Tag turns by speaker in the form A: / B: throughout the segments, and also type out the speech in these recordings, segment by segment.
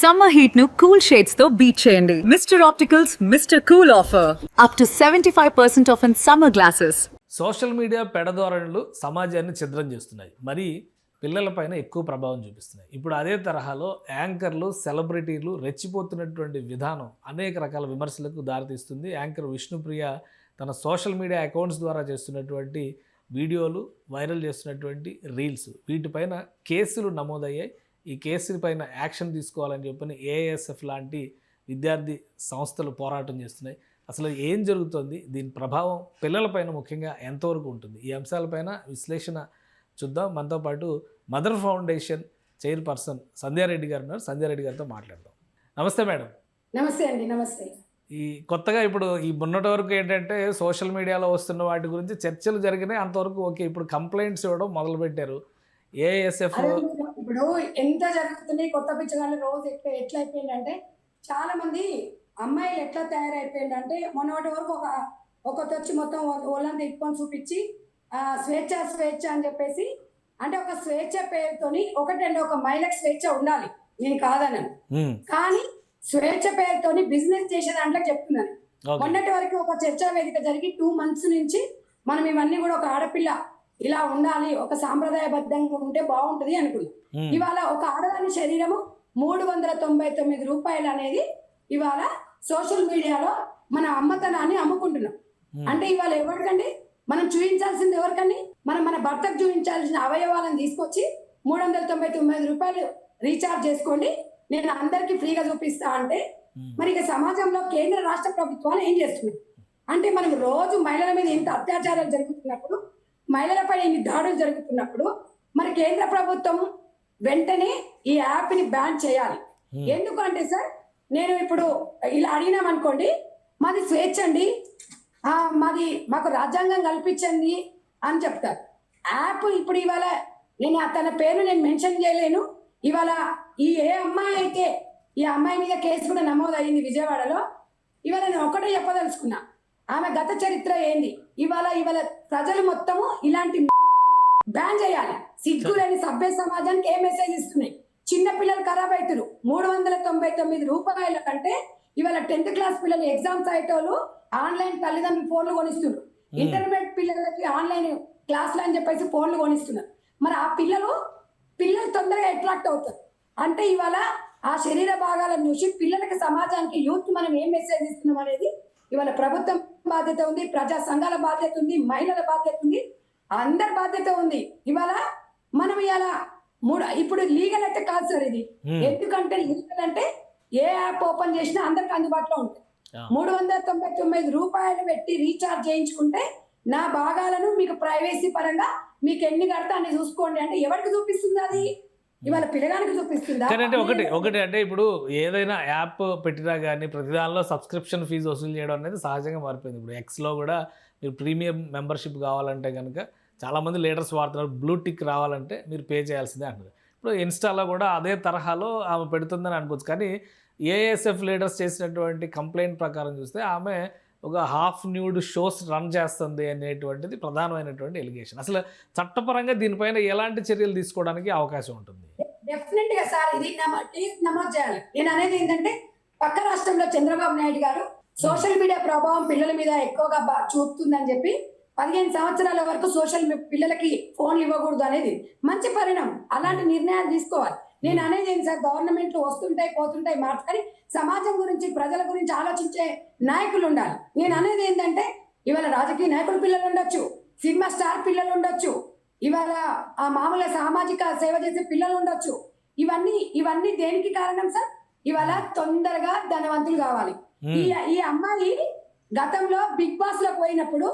A: Summer heat ను cool shades తో beat చేయండి. Mister opticals mister cool offer up to 75% off in summer glasses.
B: Social media పెడధోరణులు సమాజాన్ని ఛిద్రం చేస్తున్నాయి, మరి పిల్లలపైన ఎక్కువ ప్రభావం చూపిస్తున్నాయి. ఇప్పుడు అదే తరహాలో యాంకర్లు, సెలబ్రిటీలు రెచ్చిపోతున్నటువంటి విధానం అనేక రకాల విమర్శలకు దారితీస్తుంది. యాంకర్ విష్ణుప్రియ తన సోషల్ మీడియా అకౌంట్స్ ద్వారా చేస్తున్నటువంటి వీడియోలు, వైరల్ చేస్తున్నటువంటి రీల్స్, వీటిపైన కేసులు నమోదయ్యాయి. ఈ కేసుల పైన యాక్షన్ తీసుకోవాలని చెప్పని ఏఎస్ఎఫ్ లాంటి విద్యార్థి సంస్థలు పోరాటం చేస్తున్నాయి. అసలు ఏం జరుగుతుంది, దీని ప్రభావం పిల్లలపైన ముఖ్యంగా ఎంతవరకు ఉంటుంది, ఈ అంశాలపైన విశ్లేషణ చూద్దాం. మనతో పాటు మదర్ ఫౌండేషన్ చైర్పర్సన్ సంధ్యారెడ్డి గారు ఉన్నారు. సంధ్యారెడ్డి గారితో మాట్లాడదాం. నమస్తే మేడం.
C: నమస్తే అండి. నమస్తే.
B: ఈ కొత్తగా ఇప్పుడు ఈ మొన్నటి వరకు ఏంటంటే సోషల్ మీడియాలో వస్తున్న వాటి గురించి చర్చలు జరిగినాయి, అంతవరకు ఓకే. ఇప్పుడు కంప్లైంట్స్ ఇవ్వడం మొదలుపెట్టారు. ఏఎస్ఎఫ్
C: ఇప్పుడు ఎంత జరుగుతున్నాయి కొత్త పిచ్చగాళ్ళు రోజు ఎట్లా అయిపోయిందంటే, చాలా మంది అమ్మాయిలు ఎట్లా తయారైపోయిందంటే, మొన్నటి వరకు ఒకటి వచ్చి మొత్తం ఒళ్ళంతా ఇప్పుకొని చూపించి స్వేచ్ఛ అని చెప్పేసి, అంటే ఒక స్వేచ్ఛ పేరుతోని ఒకటండి, ఒక మహిళకు స్వేచ్ఛ ఉండాలి, నేను కాదనను, కానీ స్వేచ్ఛ పేరుతోని బిజినెస్ చేసే దాంట్లో చెప్తున్నాను. మొన్నటి వరకు ఒక చర్చా వేదిక జరిగి 2 months నుంచి మనం ఇవన్నీ కూడా ఒక ఆడపిల్ల ఇలా ఉండాలి, ఒక సాంప్రదాయబద్ధంగా ఉంటే బాగుంటది అనుకున్నాం. ఇవాళ ఒక ఆడదాని శరీరము 399 రూపాయలు అనేది ఇవాళ సోషల్ మీడియాలో మన అమ్మతనాన్ని అమ్ముకుంటున్నాం. అంటే ఇవాళ ఎవరికండి మనం చూపించాల్సింది, ఎవరికండి మన భర్తకు చూపించాల్సిన అవయవాలను తీసుకొచ్చి 399 రూపాయలు రీఛార్జ్ చేసుకోండి, నేను అందరికీ ఫ్రీగా చూపిస్తా అంటే, మరి ఇక సమాజంలో కేంద్ర రాష్ట్ర ప్రభుత్వాలు ఏం చేస్తున్నాయి అంటే, మనం రోజు మహిళల మీద ఇంత అత్యాచారాలు జరుగుతున్నప్పుడు, మహిళలపై ఇన్ని దాడులు జరుగుతున్నప్పుడు, మరి కేంద్ర ప్రభుత్వం వెంటనే ఈ యాప్ని బ్యాన్ చేయాలి. ఎందుకంటే సార్, నేను ఇప్పుడు ఇలా అడిగినామనుకోండి, మాది స్వేచ్ఛ అండి, మాకు రాజ్యాంగం కల్పించండి అని చెప్తారు. యాప్ ఇప్పుడు ఇవాళ నేను తన పేరు నేను మెన్షన్ చేయలేను. ఇవాళ ఏ అమ్మాయి అయితే ఈ అమ్మాయి మీద కేసు కూడా నమోదు అయింది విజయవాడలో. ఇవాళ నేను ఒకటే చెప్పదలుచుకున్నా, ఆమె గత చరిత్ర ఏంది. ఇవాళ ప్రజలు మొత్తము ఇలాంటి బ్యాన్ చేయాలి. సిగ్గులేని సభ్య సమాజానికి ఏ మెసేజ్ ఇస్తున్నాయి. చిన్న పిల్లలు ఖరాబ్ అవుతారు. 399 రూపాయల కంటే ఇవాళ 10th క్లాస్ పిల్లలు ఎగ్జామ్స్ అయ్యేటోళ్ళు ఆన్లైన్ తల్లిదండ్రులు ఫోన్లు కొనిస్తున్నారు. ఇంటర్మీడియట్ పిల్లలకి ఆన్లైన్ క్లాసులు అని చెప్పేసి ఫోన్లు కొనిస్తున్నారు. మరి ఆ పిల్లలు తొందరగా అట్రాక్ట్ అవుతారు. అంటే ఇవాళ ఆ శరీర భాగాలను చూసి పిల్లలకి, సమాజానికి, యూత్ మనం ఏం మెసేజ్ ఇస్తున్నాం అనేది ఇవాళ ప్రభుత్వం బాధ్యత ఉంది, ప్రజా సంఘాల బాధ్యత ఉంది, మహిళల బాధ్యత ఉంది, అందరి బాధ్యత ఉంది. ఇవాళ మనం ఇలా ఇప్పుడు లీగల్ అయితే కాదు సార్ ఇది. ఎందుకంటే లీగల్ అంటే ఏ యాప్ ఓపెన్ చేసినా అందరికి అందుబాటులో ఉంటుంది. 399 రూపాయలు పెట్టి రీఛార్జ్ చేయించుకుంటే నా భాగాలను మీకు ప్రైవసీ పరంగా మీకు ఎన్ని కడతా అని చూసుకోండి అంటే ఎవరికి చూపిస్తుంది అది? ఇవాళ పిల్లగానికి చూపిస్తుందా?
B: ఒకటి అంటే ఇప్పుడు ఏదైనా యాప్ పెట్టినా కానీ ప్రతి దానిలో సబ్స్క్రిప్షన్ ఫీజు వసూలు చేయడం అనేది సహజంగా మారిపోయింది. ఇప్పుడు ఎక్స్లో కూడా మీరు ప్రీమియం మెంబర్షిప్ కావాలంటే కనుక చాలామంది లీడర్స్ వాడుతున్నారు. బ్లూ టిక్ రావాలంటే మీరు పే చేయాల్సిందే అంటారు. ఇప్పుడు ఇన్స్టాలో కూడా అదే తరహాలో ఆమె పెడుతుందని అనుకోవచ్చు. కానీ ఏఎస్ఎఫ్ లీడర్స్ చేసినటువంటి కంప్లైంట్ ప్రకారం చూస్తే ఆమె ఒక హాఫ్ న్యూడ్ షోస్ రన్ చేస్తుంది అనేటువంటిది ప్రధానమైనటువంటి ఎలిగేషన్. అసలు చట్టపరంగా దీనిపైన ఎలాంటి చర్యలు తీసుకోవడానికి అవకాశం ఉంటుంది?
C: డెఫినెట్ గా సార్ ఇది నమోదు చేయాలి. నేను అనేది ఏంటంటే, పక్క రాష్ట్రంలో చంద్రబాబు నాయుడు గారు సోషల్ మీడియా ప్రభావం పిల్లల మీద ఎక్కువగా చూపుతుందని చెప్పి 15 సంవత్సరాల వరకు పిల్లలకి ఫోన్లు ఇవ్వకూడదు అనేది మంచి పరిణామం. అలాంటి నిర్ణయాలు తీసుకోవాలి. నేను అనేది ఏంటి సార్, గవర్నమెంట్లు వస్తుంటాయి పోతుంటాయి కానీ సమాజం గురించి, ప్రజల గురించి ఆలోచించే నాయకులు ఉండాలి. నేను అనేది ఏంటంటే, ఇవాళ రాజకీయ నాయకుల పిల్లలు ఉండొచ్చు, సినిమా స్టార్ పిల్లలు ఉండొచ్చు, ఇవాళ ఆ మామూలుగా సామాజిక సేవ చేసే పిల్లలు ఉండొచ్చు. ఇవన్నీ దేనికి కారణం సార్? ఇవాళ తొందరగా ధనవంతులు కావాలి. ఈ అమ్మాయి గతంలో బిగ్ బాస్ లో పోయినప్పుడు,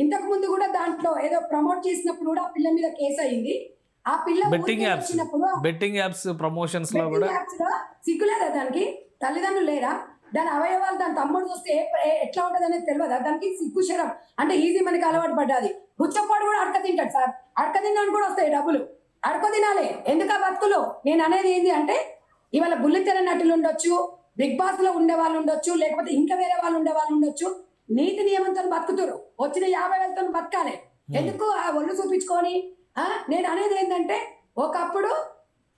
C: ఇంతకు ముందు కూడా దాంట్లో ఏదో ప్రమోట్ చేసినప్పుడు కూడా పిల్ల మీద కేసు అయింది. ఆ పిల్ల
B: బెట్టింగ్ యాప్స్ ప్రమోషన్స్ లో కూడా
C: సిగ్గులేదా దానికి? తల్లిదండ్రులు లేరా? దాని అవయవాలు దాని తమ్ముడు చూస్తే ఎట్లా ఉంటది అనేది తెలియదా దానికి? సిగ్గు శరం అంటే ఈజీ మనకి అలవాటు పడ్డది. బుచ్చపాడు కూడా అడక తింటాడు సార్. అడక తినడానికి కూడా వస్తాయి డబ్బులు. అడక తినాలి. ఎందుక బతుకులు? నేను అనేది ఏంటి అంటే, ఇవాళ బుల్లితెర నటులు ఉండొచ్చు, బిగ్ బాస్ లో ఉండే వాళ్ళు ఉండొచ్చు, లేకపోతే ఇంకా వేరే వాళ్ళు ఉండే వాళ్ళు ఉండొచ్చు. నీతి నియమంతో బతుకుతారు. వచ్చిన 50,000తో బతకాలి. ఎందుకు ఆ ఒళ్ళు చూపించుకొని? నేను అనేది ఏంటంటే, ఒకప్పుడు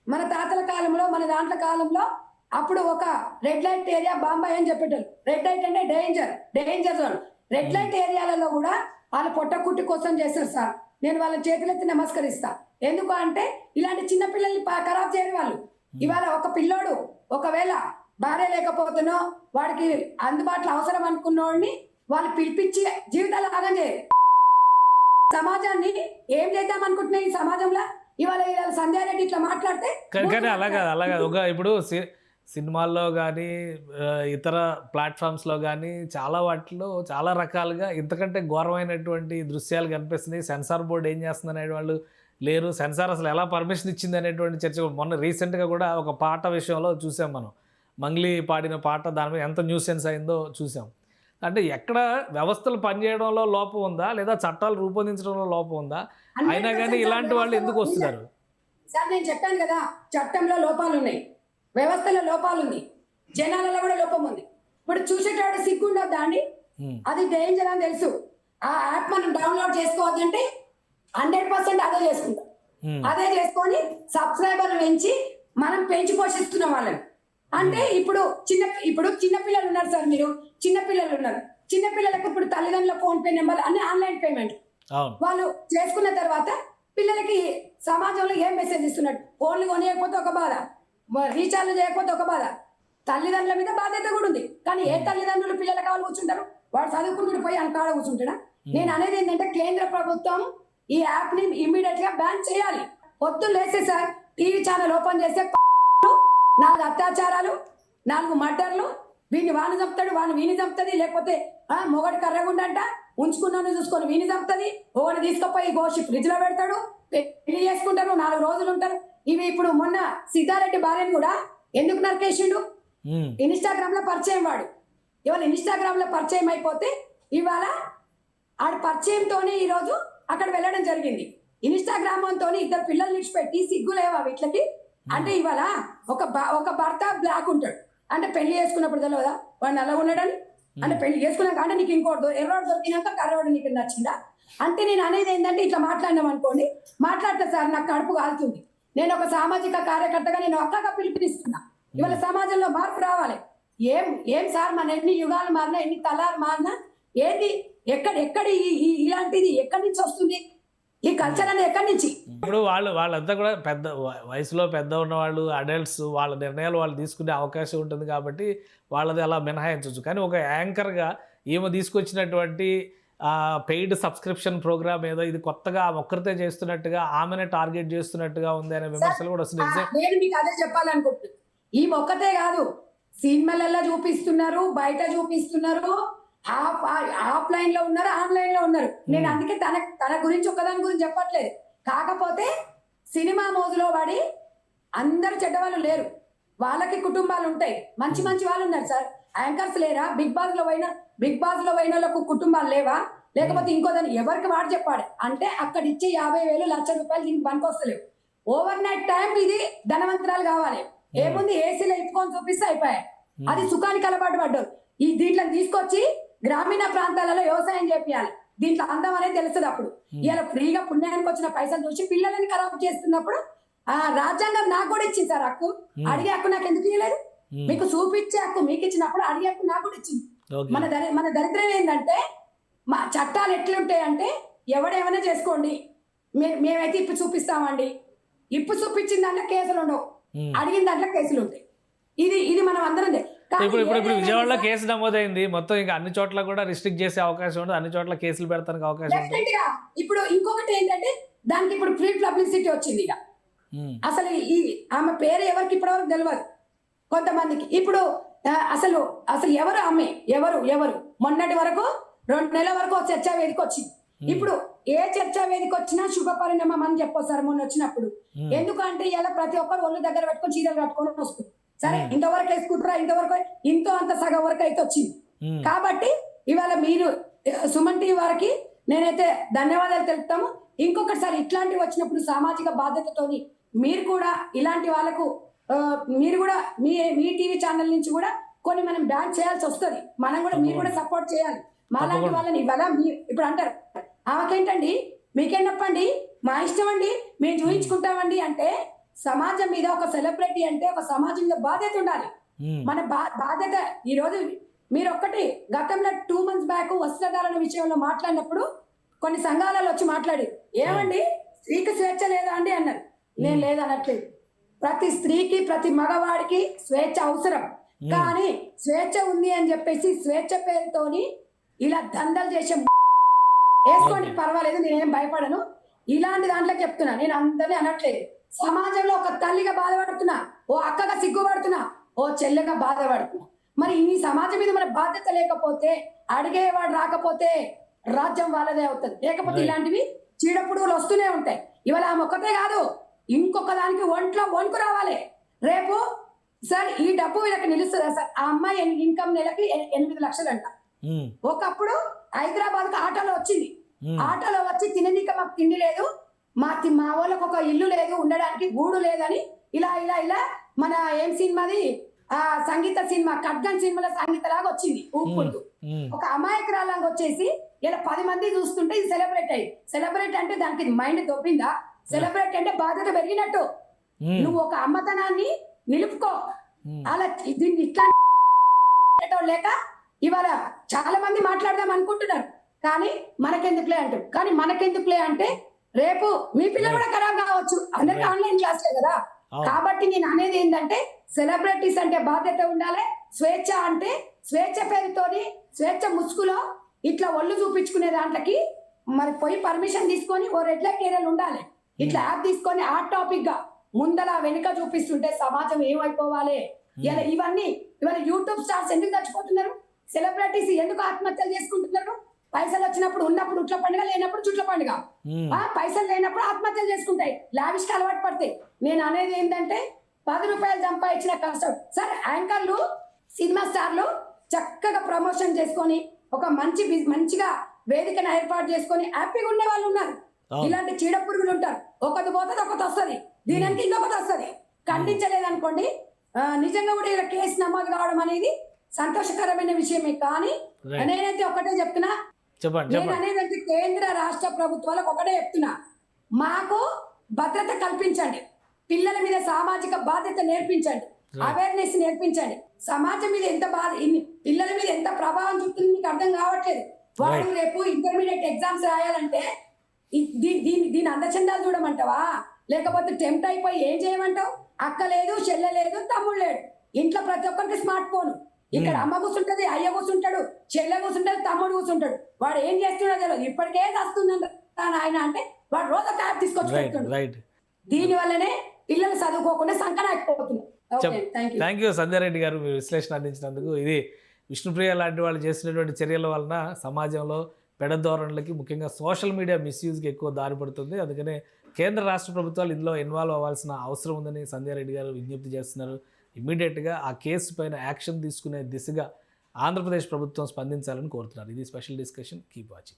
C: మన తాతల కాలంలో, మన దాంట్ల కాలంలో అప్పుడు ఒక రెడ్ లైట్ ఏరియా బాంబాయి అని చెప్పేటోళ్ళు. రెడ్ లైట్ అంటే డేంజర్ జోన్. రెడ్ లైట్ ఏరియాలలో కూడా వాళ్ళు పొట్టకుట్టి కోసం చేస్తారు సార్. నేను వాళ్ళ చేతులెత్తి నమస్కరిస్తా. ఎందుకు అంటే ఇలాంటి చిన్న పిల్లల్ని ఖరాబ్ చేయరు వాళ్ళు. ఇవాళ ఒక పిల్లోడు ఒకవేళ భార్య లేకపోతేనో వాడికి అందుబాటులో అవసరం అనుకున్నోడిని వాళ్ళు పిలిపించి జీవితాలు ఆగం చేయరు. సమాజాన్ని ఏం చేద్దాం అనుకుంటున్నా ఈ సమాజంలో ఇవాళ సంధ్యారెడ్డి ఇట్లా మాట్లాడితే
B: కానీ అలాగా ఒక ఇప్పుడు సినిమాల్లో కానీ ఇతర ప్లాట్ఫామ్స్లో కానీ చాలా వాటిలో చాలా రకాలుగా ఇంతకంటే ఘోరమైనటువంటి దృశ్యాలు కనిపిస్తున్నాయి. సెన్సార్ బోర్డు ఏం చేస్తుంది అనే వాళ్ళు లేరు. సెన్సార్ అసలు ఎలా పర్మిషన్ ఇచ్చింది అనేటువంటి చర్చ మొన్న రీసెంట్గా కూడా ఒక పాట విషయంలో చూసాం మనం. మంగ్లీ పాడిన పాట దాని మీద ఎంత న్యూసెన్స్ అయిందో చూసాం. అంటే ఎక్కడ వ్యవస్థలు పనిచేయడంలో లోపం ఉందా లేదా చట్టాలు రూపొందించడంలో లోపం ఉందా? అయినా కానీ ఇలాంటి వాళ్ళు ఎందుకు వస్తున్నారు?
C: సార్ నేను చెప్పాను కదా, చట్టంలో లోపాలు ఉన్నాయి, వ్యవస్థలో లోపాలు ఉంది, జనాలలో కూడా లోపం ఉంది. ఇప్పుడు చూసేటప్పుడు సిగ్గుండొద్దా అండి? అది డేంజర్ అని తెలుసు. ఆ యాప్ మనం డౌన్లోడ్ చేసుకోవద్దంటే 100% అదే చేసుకుంటాం. అదే చేసుకొని సబ్స్క్రైబర్లు పెంచి మనం పెంచి పోషిస్తున్నాం వాళ్ళని. అంటే ఇప్పుడు చిన్న పిల్లలు ఉన్నారు సార్, మీరు చిన్న పిల్లలు ఉన్నారు. చిన్న పిల్లలకు ఇప్పుడు తల్లిదండ్రుల ఫోన్ పే నెంబర్ అన్ని ఆన్లైన్ పేమెంట్ వాళ్ళు చేసుకున్న తర్వాత పిల్లలకి సమాజంలో ఏం మెసేజ్ ఇస్తున్నట్టు? ఫోన్లు కొనియకపోతే ఒక బాధ, రీఛార్జ్ చేయకపోతే ఒక బాధ. తల్లిదండ్రుల మీద బాధ్యత కూడా ఉంది. కానీ ఏ తల్లిదండ్రులు పిల్లలు కావాలి కూర్చుంటారు? వాడు చదువుకుంటూ పోయి అంత కాడ కూర్చుంటాడా? నేను అనేది ఏంటంటే కేంద్ర ప్రభుత్వం ఈ యాప్ ని ఇమ్మీడియట్ గా బ్యాన్ చేయాలి. పొద్దున్న లేస్తే సార్ టీవీ ఛానల్ ఓపెన్ చేస్తే 4 అత్యాచారాలు, 4 మర్డర్లు, వీని వాని చంపుతాడు, వాని వీని చంపుతుంది, లేకపోతే మొగడు కర్రగుండంట ఉంచుకున్నాను చూసుకొని వీని చంపుతుంది, ఒకటి తీసుకుపోయి గోషి ఫ్రిడ్జ్ లో పెడతాడు, పెళ్లి చేసుకుంటారు, 4 రోజులు ఉంటారు. ఇవి ఇప్పుడు మొన్న సిద్ధారెడ్డి భార్యను కూడా ఎందుకు నరికేసిండు? ఇన్స్టాగ్రామ్ లో పరిచయం వాడు. ఇవాళ ఇన్స్టాగ్రామ్ లో పరిచయం అయిపోతే ఇవాళ ఆడ పరిచయంతోనే ఈరోజు అక్కడ వెళ్ళడం జరిగింది. ఇన్స్టాగ్రామ్ తోని 2 పిల్లలు నిడిచిపెట్టి సిగ్గులేవా వీటికి? అంటే ఇవాళ ఒక భర్త బ్లాక్ ఉంటాడు అంటే పెళ్లి చేసుకున్నప్పుడు తెలియదా వాడిని అలా ఉన్నాడని? అంటే పెళ్లి చేసుకున్నాక అంటే నీకు ఇంకోటి ఎర్రోడు దొరికినాక కర్రోడు నీకు నచ్చిందా? అంటే నేను అనేది ఏంటంటే ఇట్లా మాట్లాడినాం అనుకోండి, మాట్లాడతా సార్ నాకు కడుపు కాలుతుంది. నేను ఒక సామాజిక కార్యకర్తగా నేను ఒక్కగా పిలుపునిస్తున్నా. ఇవాళ సమాజంలో మార్పు రావాలి. ఏం సార్ మన ఎన్ని యుగాలు మారినా, ఎన్ని తలాలు మారినా ఏంది ఎక్కడి ఇలాంటిది ఎక్కడి నుంచి వస్తుంది? ఈ కల్చర్ అనేది ఎక్కడి నుంచి?
B: ఇప్పుడు వాళ్ళంతా కూడా పెద్ద వయసులో పెద్ద ఉన్నవాళ్ళు, అడల్ట్స్, వాళ్ళ నిర్ణయాలు వాళ్ళు తీసుకునే అవకాశం ఉంటుంది కాబట్టి వాళ్ళది అలా మినహాయించవచ్చు. కానీ ఒక యాంకర్గా ఈమె తీసుకొచ్చినటువంటి పెయిడ్ సబ్స్క్రిప్షన్ ప్రోగ్రామ్ ఏదో ఇది కొత్తగా ఒక్కరితే చేస్తున్నట్టుగా, ఆమెనే టార్గెట్ చేస్తున్నట్టుగా ఉంది అనే విమర్శలు కూడా వస్తున్నాయి.
C: నేను మీకు అదే చెప్పాలనుకుంటున్నాను. ఈ ఒక్కతే కాదు, సినిమాలలో చూపిస్తున్నారు, బయట చూపిస్తున్నారు, ఆఫ్లైన్ లో ఉన్నారు, ఆన్లైన్ లో ఉన్నారు. నేను అందుకే తన గురించి ఒకదాని గురించి చెప్పట్లేదు. కాకపోతే సినిమా మోజులో పడి అందరూ చెడ్డవాళ్ళు లేరు, వాళ్ళకి కుటుంబాలు ఉంటాయి, మంచి వాళ్ళు ఉన్నారు సార్. యాంకర్స్ లేరా? బిగ్ బాస్ లో పోయిన వాళ్ళకు కుటుంబాలు లేవా? లేకపోతే ఇంకోదాన్ని ఎవరికి వాడు చెప్పాడు అంటే అక్కడ ఇచ్చే 50,000 లక్ష రూపాయలు దీనికి పనికొస్తలేవు. ఓవర్ నైట్ టైం ఇది ధనవంతరాలు కావాలి. ఏముంది, ఏసీలో ఇప్పుకొని చూపిస్తే అయిపోయాయి. అది సుఖానికి అలవాటు పడ్డారు. దీంట్లో తీసుకొచ్చి గ్రామీణ ప్రాంతాలలో వ్యవసాయం చేపియాలి. దీంట్లో అందం అనేది తెలుస్తుంది. అప్పుడు ఇలా ఫ్రీగా పుణ్యానికి వచ్చిన పైసలు చూసి పిల్లలని ఖరాబ్ చేస్తున్నప్పుడు రాజ్యాంగం నాకు కూడా ఇచ్చింది సార్ హక్కు. అడిగే హక్కు నాకు ఎందుకు ఇవ్వలేదు? మీకు చూపించే హక్కు మీకు ఇచ్చినప్పుడు అడిగే హక్కు నాకు కూడా ఇచ్చింది. మన దరిద్రం ఏంటంటే మా చట్టాలు ఎట్లుంటాయంటే ఎవడేమైనా చేసుకోండి, మేమైతే ఇప్పు చూపిస్తామండి. ఇప్పు చూపించిన దాంట్లో కేసులు ఉండవు, అడిగిన దాంట్లో కేసులు ఉంటాయి. ఇది మనం అందరం.
B: ఇప్పుడు విజయవాడలో కేసు నమోదైంది, మొత్తం ఇంకా అన్ని చోట్ల కూడా రిస్ట్రిక్ట్ చేసే అవకాశం ఉండదు, అన్ని చోట్ల కేసులు పెడతానికి అవకాశం ఉంది.
C: ఇప్పుడు ఇంకొకటి ఏంటంటే దానికి ఇప్పుడు ఫ్రీ పబ్లిసిటీ వచ్చింది. ఇక అసలు ఆమె పేరు ఎవరికి ఇప్పటివరకు తెలియదు కొంతమందికి. ఇప్పుడు అసలు ఎవరు ఆమె, ఎవరు మొన్నటి వరకు 2 నెలల వరకు చర్చా వేదిక వచ్చింది. ఇప్పుడు ఏ చర్చా వేదిక వచ్చినా శుభ పరిణామం అని చెప్పొస్తారు మొన్న వచ్చినప్పుడు. ఎందుకంటే ఇలా ప్రతి ఒక్కరు ఒళ్ళు దగ్గర పెట్టుకొని చీరలు కట్టుకొని వస్తుంది. సరే ఇంతవరకు వేసుకుంటారా, ఇంతో అంత సగం వరకు అయితే వచ్చింది. కాబట్టి ఇవాళ మీరు సుమన్ టీవీ వారికి నేనైతే ధన్యవాదాలు తెలుపుతాము. ఇంకొకటిసారి ఇట్లాంటివి వచ్చినప్పుడు సామాజిక బాధ్యతతోని మీరు కూడా ఇలాంటి వాళ్ళకు మీరు కూడా మీ టీవీ ఛానల్ నుంచి కూడా కొన్ని మనం బ్యాన్ చేయాల్సి వస్తుంది. మనం కూడా మీరు కూడా సపోర్ట్ చేయాలి మాలాంటి వాళ్ళని. ఇవాళ ఇప్పుడు అంటారు ఆమెకేంటండి, మీకేం చెప్పండి, మా ఇష్టం అండి, మేము చూపించుకుంటామండి అంటే సమాజం మీద ఒక సెలబ్రిటీ అంటే ఒక సమాజం మీద బాధ్యత ఉండాలి. మన బాధ్యత. ఈరోజు మీరు ఒక్కటి గతంలో 2 months బ్యాక్ వస్త్రధారణ విషయంలో మాట్లాడినప్పుడు కొన్ని సంఘాలలో వచ్చి మాట్లాడి ఏమండి స్త్రీకి స్వేచ్ఛ లేదా అండి అన్నారు. నేను లేదనట్లేదు. ప్రతి స్త్రీకి ప్రతి మగవాడికి స్వేచ్ఛ అవసరం. కానీ స్వేచ్ఛ ఉంది అని చెప్పేసి స్వేచ్ఛ పేరుతోని ఇలా దండలు చేసే వేసుకోండి పర్వాలేదు, నేనేం భయపడను. ఇలాంటి దాంట్లో చెప్తున్నా, నేను అందరినీ అనట్లేదు. సమాజంలో ఒక తల్లిగా బాధపడుతున్నా, ఓ అక్కగా సిగ్గుపడుతున్నా, ఓ చెల్లెగా బాధపడుతున్నా. మరి ఈ సమాజం మీద మన బాధ్యత లేకపోతే, అడిగేవాడు రాకపోతే రాజ్యం వాళ్ళదే అవుతుంది. లేకపోతే ఇలాంటివి చీడపుడుగులు వస్తూనే ఉంటాయి. ఇవాళ ఆమె ఒక్కటే కాదు, ఇంకొక దానికి ఒంట్లో వణుకు రావాలి. రేపు సార్ ఈ డబ్బు వీళ్ళకి నిలుస్తుందా సార్? ఆ అమ్మాయి ఇన్కమ్ నెలకి 8 లక్షలు అంట. ఒకప్పుడు హైదరాబాద్కి ఆటోలో వచ్చింది. ఆటోలో వచ్చి తిననీక మాకు తిండి లేదు, మా వాళ్ళకి ఒక ఇల్లు లేదు, ఉండడానికి గూడు లేదని ఇలా ఇలా ఇలా మన ఏం సినిమాది ఆ సంగీత సినిమా ఖడ్గన్ సినిమాలో సంగీత లాగా వచ్చింది ఊపుకుంటూ. ఒక అమాయకురాలంగా వచ్చేసి ఇలా 10 మంది చూస్తుంటే ఇది సెలబ్రేట్ అయ్యి. సెలబ్రేట్ అంటే దానికి మైండ్ దొబ్బిందా? సెలబ్రేట్ అంటే బాధ్యత పెరిగినట్టు. నువ్వు ఒక అమ్మతనాన్ని నిలుపుకో. అలా దీన్ని ఇట్లా లేక ఇవాళ చాలా మంది మాట్లాడదాం అనుకుంటున్నారు, కానీ మనకెందుకులే అంటారు. కానీ మనకెందుకులే అంటే రేపు మీ పిల్లలు కూడా ఖరాబ్ కావచ్చు. అందరికి ఆన్లైన్ క్లాస్లే కదా. కాబట్టి నేను అనేది ఏంటంటే సెలబ్రిటీస్ అంటే బాధ్యత ఉండాలి. స్వేచ్ఛ అంటే స్వేచ్ఛ పేరుతోని స్వేచ్ఛ ముసుగులో ఇట్లా ఒళ్ళు చూపించుకునే దాంట్లకి మరి పోయి పర్మిషన్ తీసుకొని ఓ రెడ్ లైట్ ఏరియాలు ఉండాలి. ఇట్లా యాప్ తీసుకొని ఆ టాపిక్ గా ముందల వెనుక చూపిస్తుంటే సమాజం ఏమైపోవాలి. ఇవన్నీ ఇవాళ యూట్యూబ్ స్టార్స్ ఎందుకు చచ్చిపోతున్నారు? సెలబ్రిటీస్ ఎందుకు ఆత్మహత్యలు చేసుకుంటున్నారు? పైసలు వచ్చినప్పుడు ఉన్నప్పుడు ఉట్ల పండుగ, లేనప్పుడు చుట్ల పండుగ. పైసలు లేనప్పుడు ఆత్మహత్యలు చేసుకుంటాయి, లావిష్కి అలవాటు పడతాయి. నేను అనేది ఏంటంటే 10 రూపాయలు సంపాదించిన కష్టం. సార్ యాంకర్లు సినిమా స్టార్లు చక్కగా ప్రమోషన్ చేసుకొని ఒక మంచిగా వేదికను ఏర్పాటు చేసుకొని హ్యాపీగా ఉండే వాళ్ళు ఉన్నారు. ఇలాంటి చీడ పురుగులు ఉంటారు. ఒకటి పోతుంది, ఒకటి వస్తుంది, దీనికి ఇంకొకటి వస్తుంది. ఖండించలేదనుకోండి, నిజంగా కూడా ఇలా కేసు నమోదు కావడం అనేది సంతోషకరమైన విషయమే. కానీ నేనైతే ఒకటే చెప్తున్నా, నేను అనేది కేంద్ర రాష్ట్ర ప్రభుత్వాలకు ఒకటే చెప్తున్నా, మాకు భద్రత కల్పించండి, పిల్లల మీద సామాజిక బాధ్యత నేర్పించండి, అవేర్నెస్ నేర్పించండి. సమాజం మీద ఎంత పిల్లల మీద ఎంత ప్రభావం చూపుతుంది మీకు అర్థం కావట్లేదు. వాడు రేపు ఇంటర్మీడియట్ ఎగ్జామ్స్ రాయాలంటే దీని అందచందాలు చూడమంటావా? లేకపోతే టెంప్ట్ అయిపోయి ఏం చేయమంటావు? అక్క లేదు, చెల్లె లేదు, తమ్ముడు లేడు, ఇంట్లో ప్రతి ఒక్కరికి స్మార్ట్ ఫోన్. ఇక్కడ అమ్మ కూర్చుంటది, అయ్య కూర్చుంటాడు, చెల్లె కూర్చుంటది, తమ్ముడు కూర్చుంటాడు. వాడు ఏం చేస్తున్నాడో తెలియదు. ఇప్పటికే వస్తుందని ఆయన అంటే వాడు రోజు ఒక యాప్ తీసుకొచ్చి పెడుతున్నాడు. దీని వల్లనే పిల్లలు చదువుకోకుండా సంకనాకపోతున్నారు.
B: థ్యాంక్ యూ సంధ్యారెడ్డి గారు, మీరు విశ్లేషణ అందించినందుకు. ఇది విష్ణుప్రియ లాంటి వాళ్ళు చేసినటువంటి చర్యల వలన సమాజంలో పెడధోరణులకి, ముఖ్యంగా సోషల్ మీడియా మిస్యూజ్కి ఎక్కువ దారి పడుతుంది. అందుకనే కేంద్ర రాష్ట్ర ప్రభుత్వాలు ఇందులో ఇన్వాల్వ్ అవ్వాల్సిన అవసరం ఉందని సంధ్యారెడ్డి గారు విజ్ఞప్తి చేస్తున్నారు. ఇమ్మీడియట్గా ఆ కేసు పైన యాక్షన్ తీసుకునే దిశగా ఆంధ్రప్రదేశ్ ప్రభుత్వం స్పందించాలని కోరుతున్నారు. ఇది స్పెషల్ డిస్కషన్. Keep watching.